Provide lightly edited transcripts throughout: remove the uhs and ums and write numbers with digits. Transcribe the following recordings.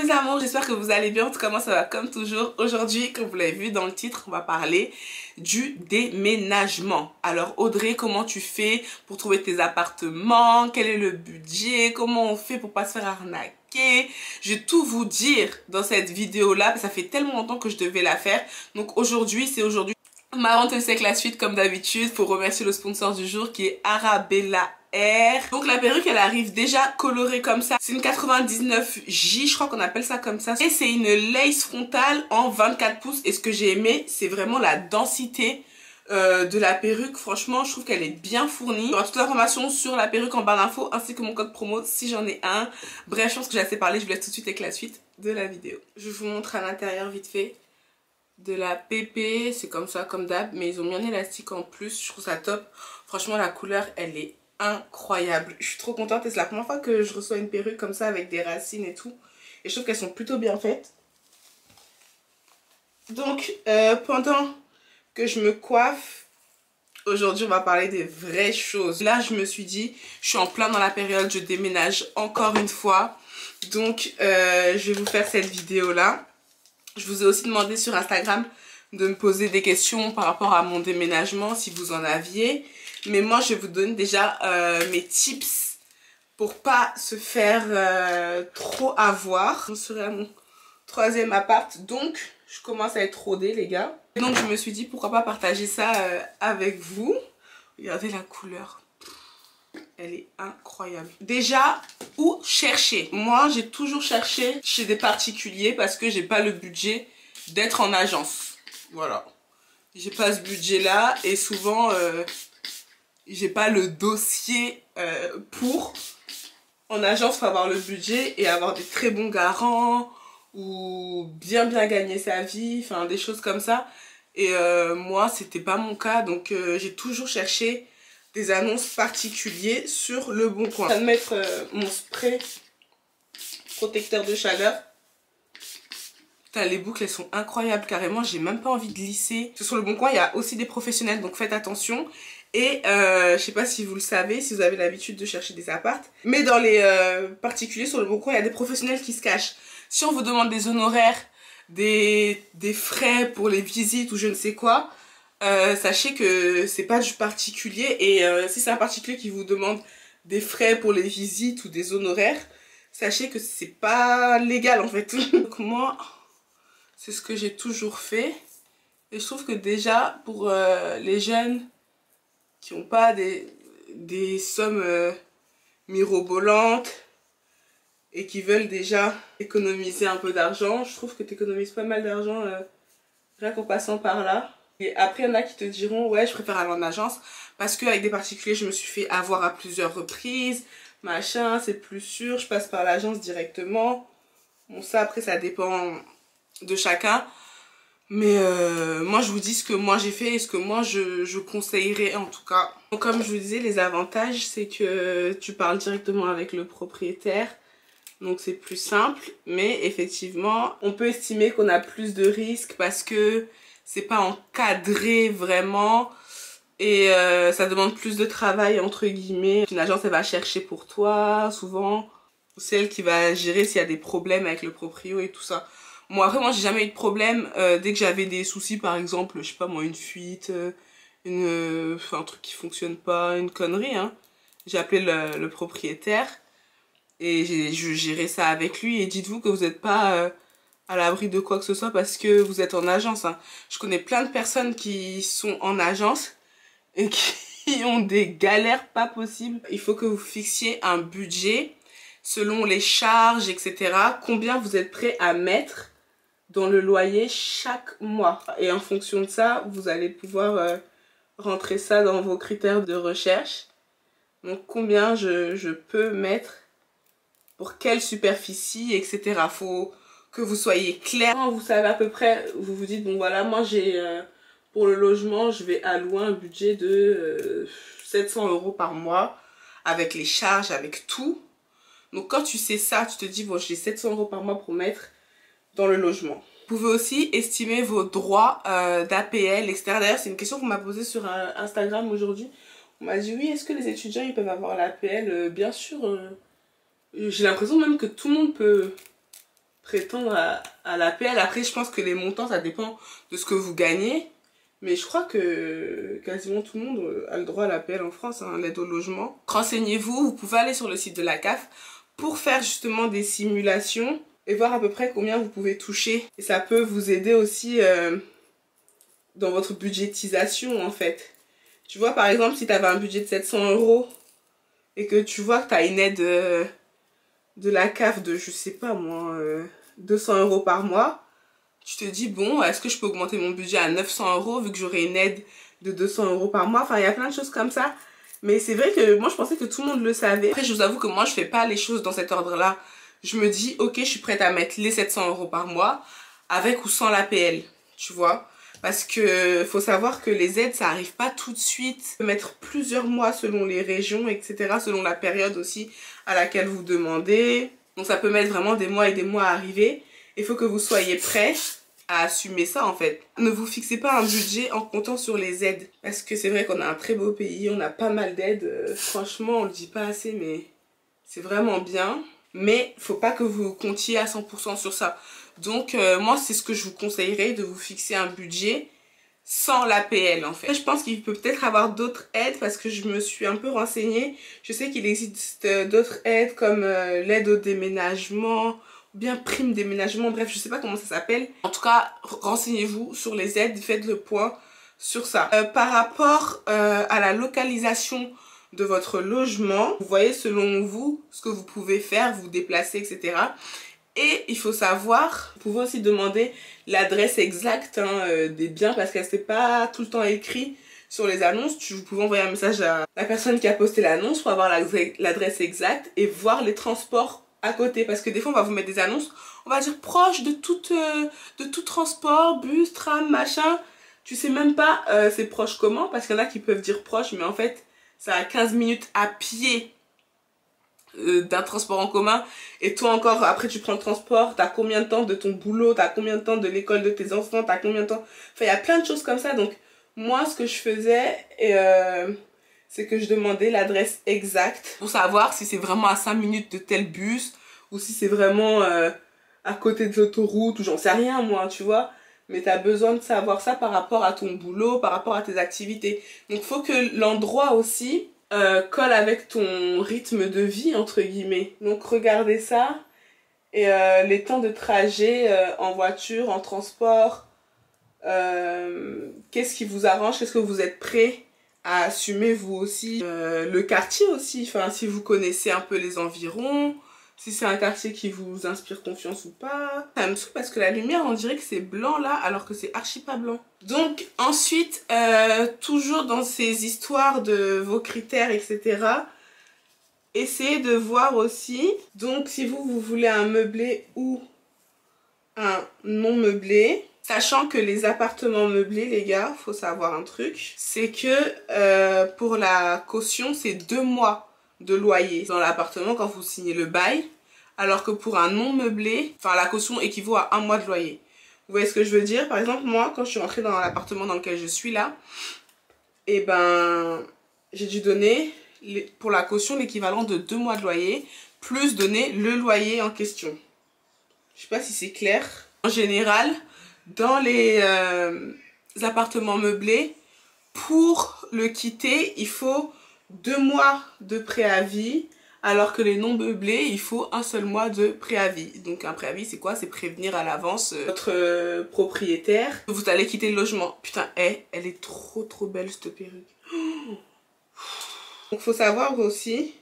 mes amours, j'espère que vous allez bien. En tout cas moi ça va comme toujours. Aujourd'hui, comme vous l'avez vu dans le titre, on va parler du déménagement. Alors Audrey, comment tu fais pour trouver tes appartements? Quel est le budget? Comment on fait pour pas se faire arnaquer? Je vais tout vous dire dans cette vidéo là, ça fait tellement longtemps que je devais la faire. Donc aujourd'hui, c'est aujourd'hui. Mais avant de laisser avec la suite, comme d'habitude, faut remercier le sponsor du jour qui est Arabella Air. Donc la perruque elle arrive déjà colorée comme ça. C'est une 99J, je crois qu'on appelle ça comme ça. Et c'est une lace frontale en 24 pouces. Et ce que j'ai aimé, c'est vraiment la densité de la perruque. Franchement, je trouve qu'elle est bien fournie. Il y aura toute l'information sur la perruque en barre d'infos ainsi que mon code promo si j'en ai un. Bref, je pense que j'ai assez parlé. Je vous laisse tout de suite avec la suite de la vidéo. Je vous montre à l'intérieur vite fait. De la PP, c'est comme ça, comme d'hab, mais ils ont mis un élastique en plus, je trouve ça top. Franchement, la couleur, elle est incroyable. Je suis trop contente et c'est la première fois que je reçois une perruque comme ça avec des racines et tout. Et je trouve qu'elles sont plutôt bien faites. Donc, pendant que je me coiffe, aujourd'hui, on va parler des vraies choses. Là, je me suis dit, je suis en plein dans la période, je déménage encore une fois. Donc, je vais vous faire cette vidéo-là. Je vous ai aussi demandé sur Instagram de me poser des questions par rapport à mon déménagement si vous en aviez. Mais moi je vais vous donner déjà mes tips pour pas se faire trop avoir. Je serai à mon 3e appart, donc je commence à être rodée les gars. Donc je me suis dit pourquoi pas partager ça avec vous. Regardez la couleur. Elle est incroyable. Déjà, où chercher? Moi, j'ai toujours cherché chez des particuliers parce que j'ai pas le budget d'être en agence. Voilà. J'ai pas ce budget-là et souvent, j'ai pas le dossier pour. En agence, il faut avoir le budget et avoir des très bons garants ou bien gagner sa vie, enfin des choses comme ça. Et moi, c'était pas mon cas, donc j'ai toujours cherché des annonces particuliers sur Le Bon Coin. Je vais mettre mon spray protecteur de chaleur. Putain, les boucles elles sont incroyables carrément, j'ai même pas envie de lisser. Sur Le Bon Coin il y a aussi des professionnels donc faites attention. Et je sais pas si vous le savez, si vous avez l'habitude de chercher des apparts, mais dans les particuliers sur Le Bon Coin il y a des professionnels qui se cachent. Si on vous demande des honoraires, des frais pour les visites ou je ne sais quoi, sachez que c'est pas du particulier et si c'est un particulier qui vous demande des frais pour les visites ou des honoraires, sachez que c'est pas légal en fait. Donc moi, c'est ce que j'ai toujours fait et je trouve que déjà pour les jeunes qui n'ont pas des sommes mirobolantes et qui veulent déjà économiser un peu d'argent, je trouve que tu économises pas mal d'argent rien qu'en passant par là. Et après, il y en a qui te diront, ouais, je préfère aller en agence parce qu'avec des particuliers, je me suis fait avoir à plusieurs reprises, machin, c'est plus sûr, je passe par l'agence directement. Bon, ça, après, ça dépend de chacun. Mais moi, je vous dis ce que moi j'ai fait et ce que moi je conseillerais en tout cas. Donc, comme je vous disais, les avantages, c'est que tu parles directement avec le propriétaire. Donc, c'est plus simple. Mais effectivement, on peut estimer qu'on a plus de risques parce que c'est pas encadré vraiment et ça demande plus de travail entre guillemets. Une agence elle va chercher pour toi souvent, c'est elle qui va gérer s'il y a des problèmes avec le proprio et tout ça. Moi après moi j'ai jamais eu de problème dès que j'avais des soucis par exemple, je sais pas moi une fuite, un truc qui fonctionne pas, une connerie hein. J'ai appelé le propriétaire et je gérais ça avec lui et dites-vous que vous n'êtes pas à l'abri de quoi que ce soit parce que vous êtes en agence. Hein. Je connais plein de personnes qui sont en agence et qui ont des galères pas possibles. Il faut que vous fixiez un budget selon les charges, etc. Combien vous êtes prêt à mettre dans le loyer chaque mois. Et en fonction de ça, vous allez pouvoir rentrer ça dans vos critères de recherche. Donc combien je peux mettre pour quelle superficie, etc. Faut que vous soyez clair. Vous savez à peu près, vous vous dites, bon voilà, moi j'ai, pour le logement, je vais allouer un budget de 700 € par mois, avec les charges, avec tout. Donc quand tu sais ça, tu te dis, bon j'ai 700 € par mois pour mettre dans le logement. Vous pouvez aussi estimer vos droits d'APL, etc. D'ailleurs, c'est une question qu'on m'a posée sur Instagram aujourd'hui. On m'a dit, oui, est-ce que les étudiants, ils peuvent avoir l'APL? Bien sûr, j'ai l'impression même que tout le monde peut prétendre à l'APL. Après, je pense que les montants, ça dépend de ce que vous gagnez. Mais je crois que quasiment tout le monde a le droit à l'APL en France, hein, l'aide au logement. Renseignez-vous, vous pouvez aller sur le site de la CAF pour faire justement des simulations et voir à peu près combien vous pouvez toucher. Et ça peut vous aider aussi dans votre budgétisation en fait. Tu vois, par exemple, si tu avais un budget de 700 € et que tu vois que tu as une aide de la CAF de, je sais pas moi, 200 € par mois, tu te dis, bon, est-ce que je peux augmenter mon budget à 900 € vu que j'aurai une aide de 200 € par mois? Enfin, il y a plein de choses comme ça. Mais c'est vrai que moi, je pensais que tout le monde le savait. Après, je vous avoue que moi, je fais pas les choses dans cet ordre-là. Je me dis, ok, je suis prête à mettre les 700 € par mois, avec ou sans l'APL, tu vois. Parce que faut savoir que les aides, ça arrive pas tout de suite. Ça peut mettre plusieurs mois selon les régions, etc. Selon la période aussi à laquelle vous demandez. Donc ça peut mettre vraiment des mois et des mois à arriver. Il faut que vous soyez prêts à assumer ça en fait. Ne vous fixez pas un budget en comptant sur les aides. Parce que c'est vrai qu'on a un très beau pays, on a pas mal d'aides. Franchement, on le dit pas assez, mais c'est vraiment bien. Mais faut pas que vous comptiez à 100% sur ça. Donc moi, c'est ce que je vous conseillerais, de vous fixer un budget sans l'APL en fait. Je pense qu'il peut peut-être avoir d'autres aides parce que je me suis un peu renseignée. Je sais qu'il existe d'autres aides comme l'aide au déménagement, ou bien prime déménagement, bref, je sais pas comment ça s'appelle. En tout cas, renseignez-vous sur les aides, faites le point sur ça. Par rapport à la localisation de votre logement, vous voyez selon vous ce que vous pouvez faire, vous déplacer, etc. Et il faut savoir, vous pouvez aussi demander l'adresse exacte des biens parce que c'est pas tout le temps écrit sur les annonces. Vous pouvez envoyer un message à la personne qui a posté l'annonce pour avoir l'adresse exacte et voir les transports à côté. Parce que des fois on va vous mettre des annonces, on va dire proche de tout transport, bus, tram, machin. Tu sais même pas c'est proche comment, parce qu'il y en a qui peuvent dire proche mais en fait ça a 15 minutes à pied d'un transport en commun, et toi encore après tu prends le transport, t'as combien de temps de ton boulot, t'as combien de temps de l'école de tes enfants, t'as combien de temps, enfin il y a plein de choses comme ça. Donc moi ce que je faisais c'est que je demandais l'adresse exacte pour savoir si c'est vraiment à 5 minutes de tel bus ou si c'est vraiment à côté de l'autoroute ou j'en sais rien moi, tu vois. Mais t'as besoin de savoir ça par rapport à ton boulot, par rapport à tes activités. Donc faut que l'endroit aussi colle avec ton rythme de vie entre guillemets. Donc regardez ça et les temps de trajet en voiture, en transport, qu'est-ce qui vous arrange, qu'est-ce que vous êtes prêt à assumer vous aussi, le quartier aussi, enfin si vous connaissez un peu les environs, si c'est un quartier qui vous inspire confiance ou pas. Ça me saoule parce que la lumière on dirait que c'est blanc là alors que c'est archi pas blanc. Donc ensuite, toujours dans ces histoires de vos critères etc, essayez de voir aussi, donc si vous voulez un meublé ou un non meublé. Sachant que les appartements meublés, les gars, faut savoir un truc, c'est que pour la caution, c'est 2 mois de loyer dans l'appartement quand vous signez le bail, alors que pour un non meublé, enfin la caution équivaut à 1 mois de loyer. Vous voyez ce que je veux dire? Par exemple, moi, quand je suis rentrée dans l'appartement dans lequel je suis là, et ben, j'ai dû donner pour la caution l'équivalent de 2 mois de loyer, plus donner le loyer en question. Je sais pas si c'est clair. En général, dans les appartements meublés, pour le quitter, il faut 2 mois de préavis, alors que les non meublés, il faut 1 seul mois de préavis. Donc un préavis, c'est quoi? C'est prévenir à l'avance votre propriétaire que vous allez quitter le logement. Putain, elle est trop belle cette perruque. Donc faut savoir aussi,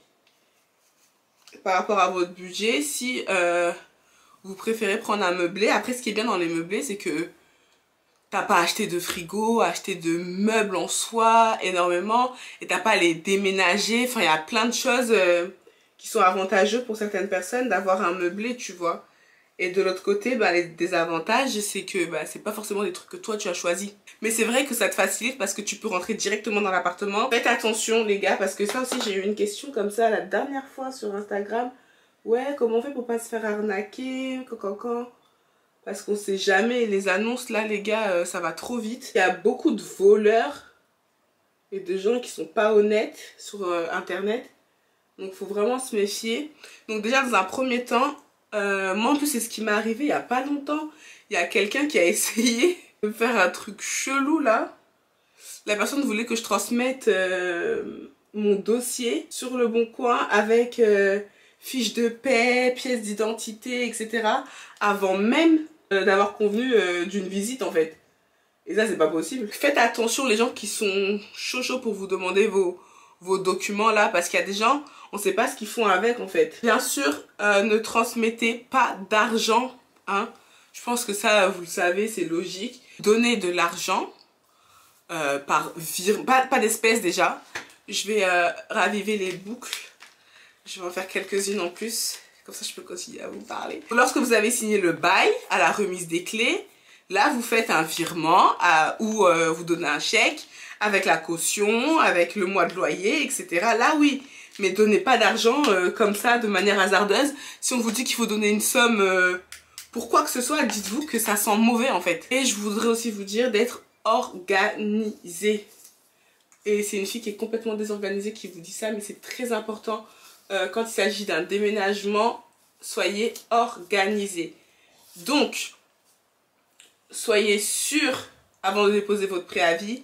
par rapport à votre budget, si vous préférez prendre un meublé. Après, ce qui est bien dans les meublés, c'est que t'as pas acheté de frigo, acheté de meubles en soi énormément, et t'as pas à les déménager. Enfin, il y a plein de choses qui sont avantageuses pour certaines personnes d'avoir un meublé, tu vois. Et de l'autre côté, bah, les désavantages, c'est que bah, c'est pas forcément des trucs que toi tu as choisi. Mais c'est vrai que ça te facilite parce que tu peux rentrer directement dans l'appartement. Faites attention les gars, parce que ça aussi j'ai eu une question comme ça la dernière fois sur Instagram. Ouais, comment on fait pour pas se faire arnaquer, cancan. Parce qu'on sait jamais, les annonces là les gars, ça va trop vite. Il y a beaucoup de voleurs et de gens qui sont pas honnêtes sur internet. Donc faut vraiment se méfier. Donc déjà dans un premier temps, Moi en plus c'est ce qui m'est arrivé il y a pas longtemps. Il y a quelqu'un qui a essayé de faire un truc chelou là. La personne voulait que je transmette mon dossier sur le Bon Coin avec fiche de paie, pièce d'identité, etc. avant même d'avoir convenu d'une visite en fait. Et ça c'est pas possible. Faites attention les gens qui sont chauds pour vous demander vos documents là, parce qu'il y a des gens, on sait pas ce qu'ils font avec en fait. Bien sûr, ne transmettez pas d'argent, hein. Je pense que ça, vous le savez, c'est logique. Donnez de l'argent par virement, pas d'espèces déjà. Je vais raviver les boucles. Je vais en faire quelques-unes en plus. Comme ça, je peux continuer à vous parler. Lorsque vous avez signé le bail à la remise des clés, là, vous faites un virement ou vous donnez un chèque avec la caution, avec le mois de loyer, etc. Là, oui. Mais donnez pas d'argent comme ça, de manière hasardeuse. Si on vous dit qu'il faut donner une somme pour quoi que ce soit, dites-vous que ça sent mauvais en fait. Et je voudrais aussi vous dire d'être organisé. Et c'est une fille qui est complètement désorganisée qui vous dit ça, mais c'est très important quand il s'agit d'un déménagement, soyez organisé. Donc, soyez sûr, avant de déposer votre préavis,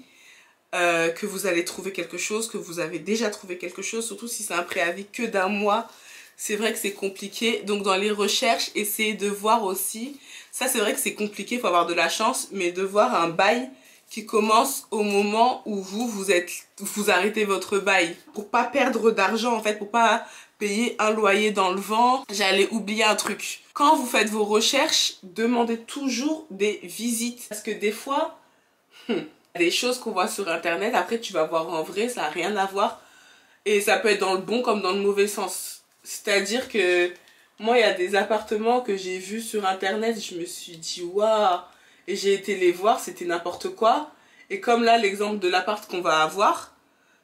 que vous allez trouver quelque chose, que vous avez déjà trouvé quelque chose, surtout si c'est un préavis que d'un mois. C'est vrai que c'est compliqué, donc dans les recherches, essayez de voir aussi, ça c'est vrai que c'est compliqué, il faut avoir de la chance, mais de voir un bail qui commence au moment où vous arrêtez votre bail. Pour pas perdre d'argent en fait, pour pas payer un loyer dans le vent. J'allais oublier un truc. Quand vous faites vos recherches, demandez toujours des visites. Parce que des fois, des choses qu'on voit sur internet, après tu vas voir en vrai, ça n'a rien à voir. Et ça peut être dans le bon comme dans le mauvais sens. C'est-à-dire que moi, il y a des appartements que j'ai vus sur internet, je me suis dit waouh, et j'ai été les voir, c'était n'importe quoi. Et comme là, l'exemple de l'appart qu'on va avoir,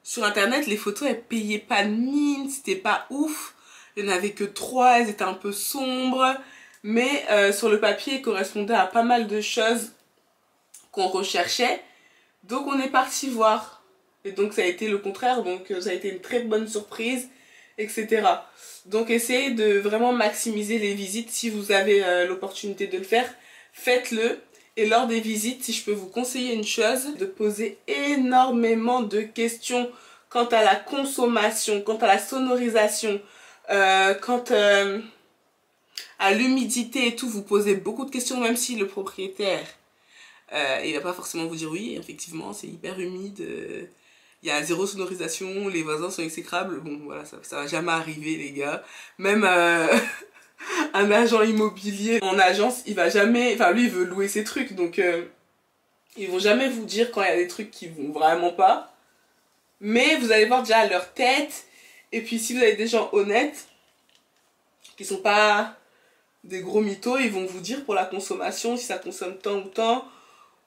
sur internet, les photos, elles payaient pas de mine, c'était pas ouf. Il n'y en avait que 3, elles étaient un peu sombres. Mais sur le papier, elles correspondaient à pas mal de choses qu'on recherchait. Donc on est parti voir. Et donc ça a été le contraire, donc ça a été une très bonne surprise, etc. Donc essayez de vraiment maximiser les visites si vous avez l'opportunité de le faire. Faites-le. Et lors des visites, si je peux vous conseiller une chose, de poser énormément de questions quant à la consommation, quant à la sonorisation, quant à l'humidité et tout. Vous posez beaucoup de questions, même si le propriétaire, il va pas forcément vous dire oui, effectivement, c'est hyper humide, il y a zéro sonorisation, les voisins sont exécrables. Bon, voilà, ça va jamais arriver, les gars. Même un agent immobilier en agence, il va jamais... Enfin, lui, il veut louer ses trucs, donc ils vont jamais vous dire quand il y a des trucs qui vont vraiment pas. Mais vous allez voir déjà leur tête. Et puis, si vous avez des gens honnêtes, qui sont pas des gros mythos, ils vont vous dire pour la consommation, si ça consomme tant ou tant.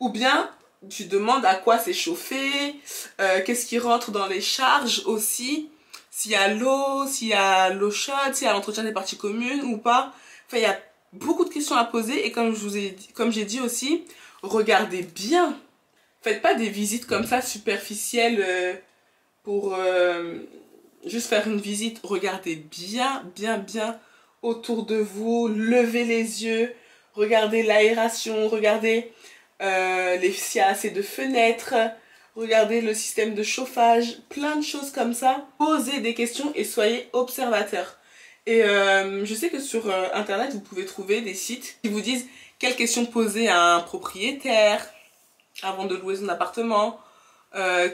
Ou bien, tu demandes à quoi c'est chauffé, qu'est-ce qui rentre dans les charges aussi, s'il y a l'eau, s'il y a l'eau chaude, s'il y a l'entretien des parties communes ou pas. Enfin, il y a beaucoup de questions à poser et comme j'ai dit aussi, regardez bien. Faites pas des visites comme ça superficielles pour juste faire une visite. Regardez bien autour de vous, levez les yeux, regardez l'aération, regardez s'il y a assez de fenêtres, regardez le système de chauffage, plein de choses comme ça. Posez des questions et soyez observateur. Et je sais que sur internet, vous pouvez trouver des sites qui vous disent quelles questions poser à un propriétaire avant de louer son appartement,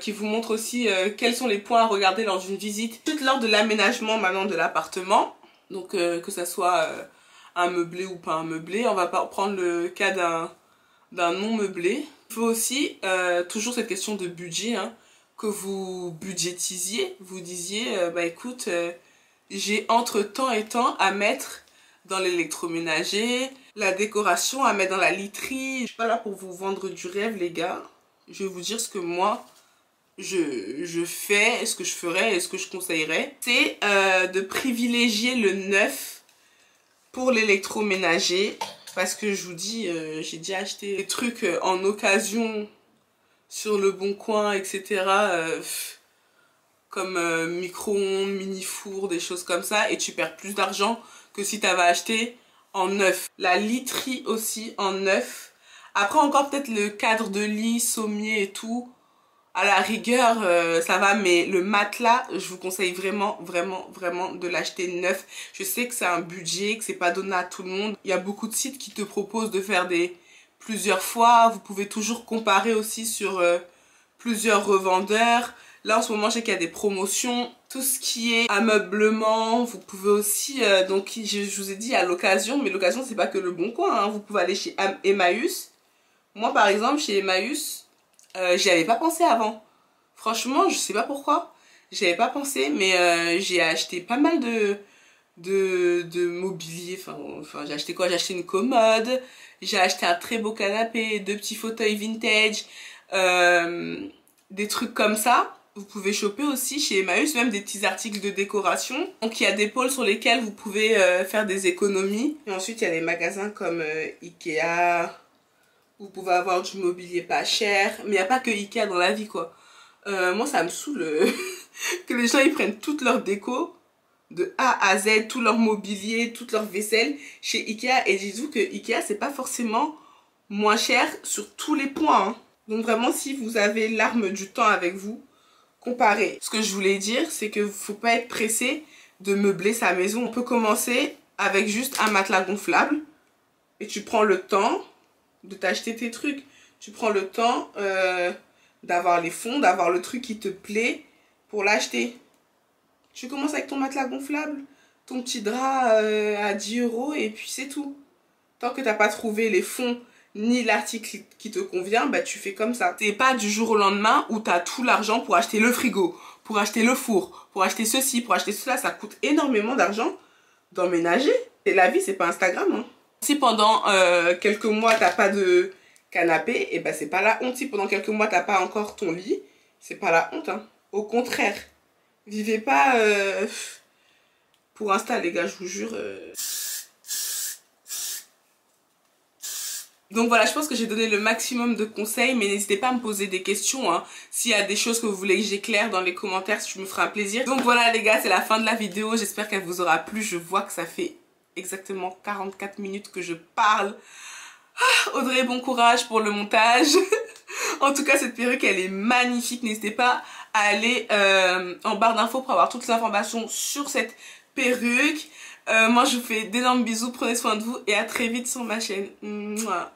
qui vous montrent aussi quels sont les points à regarder lors d'une visite. Tout lors de l'aménagement maintenant de l'appartement, donc que ça soit un meublé ou pas un meublé, on va prendre le cas d'un non meublé. Il faut aussi toujours cette question de budget, hein, que vous budgétisiez, vous disiez bah écoute, j'ai entre temps et temps à mettre dans l'électroménager, la décoration à mettre dans la literie. Je suis pas là pour vous vendre du rêve les gars, je vais vous dire ce que moi je fais, ce que je ferais et ce que je conseillerais. C'est de privilégier le neuf pour l'électroménager. Parce que je vous dis, j'ai déjà acheté des trucs en occasion sur le Bon Coin, etc. Comme micro-ondes, mini-four, des choses comme ça. Et tu perds plus d'argent que si tu avais acheté en neuf. La literie aussi en neuf. Après encore peut-être le cadre de lit, sommier et tout. À la rigueur, ça va, mais le matelas, je vous conseille vraiment, vraiment, vraiment de l'acheter neuf. Je sais que c'est un budget, que c'est pas donné à tout le monde. Il y a beaucoup de sites qui te proposent de faire plusieurs fois. Vous pouvez toujours comparer aussi sur plusieurs revendeurs. Là, en ce moment, je sais qu'il y a des promotions. Tout ce qui est ameublement, vous pouvez aussi... donc, je vous ai dit à l'occasion, mais l'occasion, c'est pas que le Bon Coin, hein. Vous pouvez aller chez Emmaüs. Moi, par exemple, chez Emmaüs, j'y avais pas pensé avant. Franchement, je sais pas pourquoi. J'y avais pas pensé, mais j'ai acheté pas mal de mobilier. Enfin, j'ai acheté quoi? J'ai acheté une commode. J'ai acheté un très beau canapé, 2 petits fauteuils vintage. Des trucs comme ça. Vous pouvez choper aussi chez Emmaüs, même des petits articles de décoration. Donc il y a des pôles sur lesquels vous pouvez faire des économies. Et ensuite, il y a des magasins comme Ikea. Vous pouvez avoir du mobilier pas cher. Mais il n'y a pas que Ikea dans la vie, quoi. Moi, ça me saoule que les gens ils prennent toute leur déco de A à Z, tout leur mobilier, toute leur vaisselle chez Ikea. Et dites-vous que Ikea, c'est pas forcément moins cher sur tous les points, hein. Donc vraiment, si vous avez l'arme du temps avec vous, comparez. Ce que je voulais dire, c'est que faut pas être pressé de meubler sa maison. On peut commencer avec juste un matelas gonflable et tu prends le temps de t'acheter tes trucs. Tu prends le temps d'avoir les fonds, d'avoir le truc qui te plaît pour l'acheter. Tu commences avec ton matelas gonflable, ton petit drap à 10 € et puis c'est tout. Tant que t'as pas trouvé les fonds ni l'article qui te convient, bah tu fais comme ça. C'est pas du jour au lendemain où t'as tout l'argent pour acheter le frigo, pour acheter le four, pour acheter ceci, pour acheter cela. Ça coûte énormément d'argent d'emménager. Et la vie, c'est pas Instagram, hein. Si pendant quelques mois t'as pas de canapé, et bah c'est pas la honte. Si pendant quelques mois t'as pas encore ton lit, c'est pas la honte, hein. Au contraire, vivez pas pour Insta, les gars, je vous jure. Donc voilà, je pense que j'ai donné le maximum de conseils, mais n'hésitez pas à me poser des questions, hein. S'il y a des choses que vous voulez que j'éclaire dans les commentaires, je me ferai un plaisir. Donc voilà les gars, c'est la fin de la vidéo, j'espère qu'elle vous aura plu. Je vois que ça fait exactement 44 minutes que je parle. Ah, Audrey, bon courage pour le montage. En tout cas, cette perruque, elle est magnifique. N'hésitez pas à aller en barre d'infos pour avoir toutes les informations sur cette perruque. Moi, je vous fais d'énormes bisous, prenez soin de vous et à très vite sur ma chaîne. Mouah.